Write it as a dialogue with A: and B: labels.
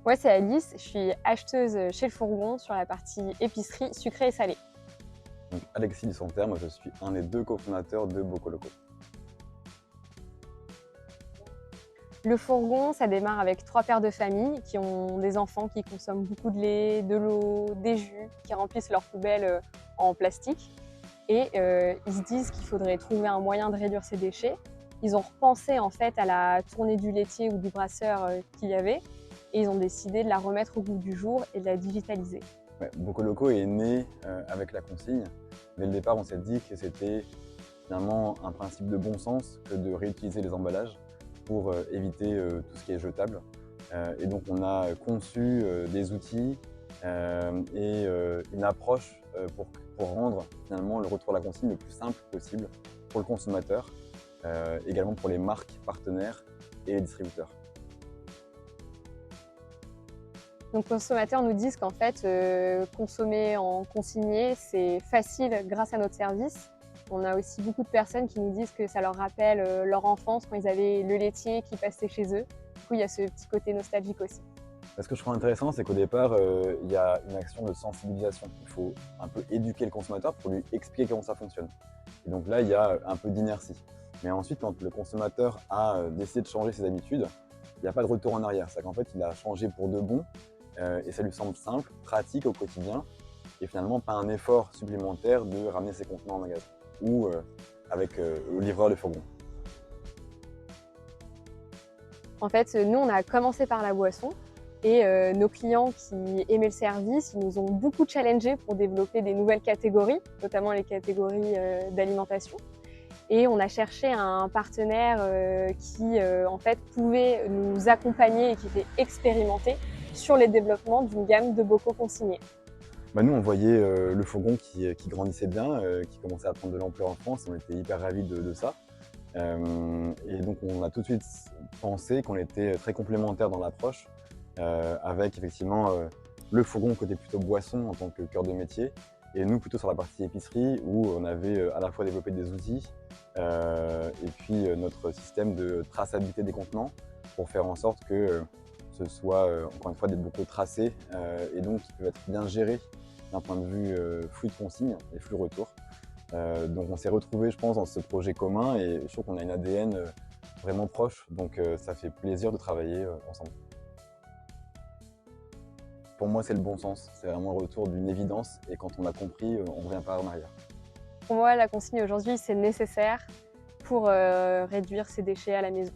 A: Moi, c'est Alice, je suis acheteuse chez Le Fourgon sur la partie épicerie sucrée et salée.
B: Donc Alexis Santerre, moi je suis un des deux cofondateurs de Bocoloco.
A: Le Fourgon, ça démarre avec 3 pères de famille qui ont des enfants qui consomment beaucoup de lait, de l'eau, des jus, qui remplissent leurs poubelles en plastique. Et ils se disent qu'il faudrait trouver un moyen de réduire ces déchets. Ils ont repensé en fait à la tournée du laitier ou du brasseur qu'il y avait et ils ont décidé de la remettre au goût du jour et de la digitaliser.
B: Ouais, Bocoloco est né avec la consigne. Dès le départ, on s'est dit que c'était finalement un principe de bon sens que de réutiliser les emballages pour éviter tout ce qui est jetable. Et donc on a conçu des outils et une approche pour rendre finalement le retour à la consigne le plus simple possible pour le consommateur, également pour les marques partenaires et les distributeurs.
A: Donc, les consommateurs nous disent qu'en fait, consommer en consigné, c'est facile grâce à notre service. On a aussi beaucoup de personnes qui nous disent que ça leur rappelle leur enfance quand ils avaient le laitier qui passait chez eux. Du coup, il y a ce petit côté nostalgique aussi.
B: Ce que je trouve intéressant, c'est qu'au départ, il y a une action de sensibilisation. Il faut un peu éduquer le consommateur pour lui expliquer comment ça fonctionne. Et donc là, il y a un peu d'inertie. Mais ensuite, quand le consommateur a décidé de changer ses habitudes, il n'y a pas de retour en arrière. C'est-à-dire qu'en fait, il a changé pour de bon et ça lui semble simple, pratique au quotidien et finalement pas un effort supplémentaire de ramener ses contenants en magasin ou avec le livreur de fourgon.
A: En fait, nous, on a commencé par la boisson et nos clients qui aimaient le service, ils nous ont beaucoup challengés pour développer des nouvelles catégories, notamment les catégories d'alimentation. Et on a cherché un partenaire qui en fait pouvait nous accompagner et qui était expérimenté sur les développements d'une gamme de bocaux consignés.
B: Nous, on voyait le fourgon qui grandissait bien, qui commençait à prendre de l'ampleur en France. On était hyper ravis de ça. Et donc, on a tout de suite pensé qu'on était très complémentaires dans l'approche, avec effectivement le fourgon côté plutôt boisson en tant que cœur de métier, et nous plutôt sur la partie épicerie où on avait à la fois développé des outils et puis notre système de traçabilité des contenants pour faire en sorte que ce soit encore une fois des bocaux tracés et donc qui peuvent être bien gérés d'un point de vue flux de consigne et flux retour. Donc on s'est retrouvés, je pense, dans ce projet commun et je trouve qu'on a une ADN vraiment proche, donc ça fait plaisir de travailler ensemble. Pour moi, c'est le bon sens, c'est vraiment le retour d'une évidence et quand on a compris, on ne revient pas en arrière.
A: Pour moi, la consigne aujourd'hui, c'est nécessaire pour réduire ces déchets à la maison.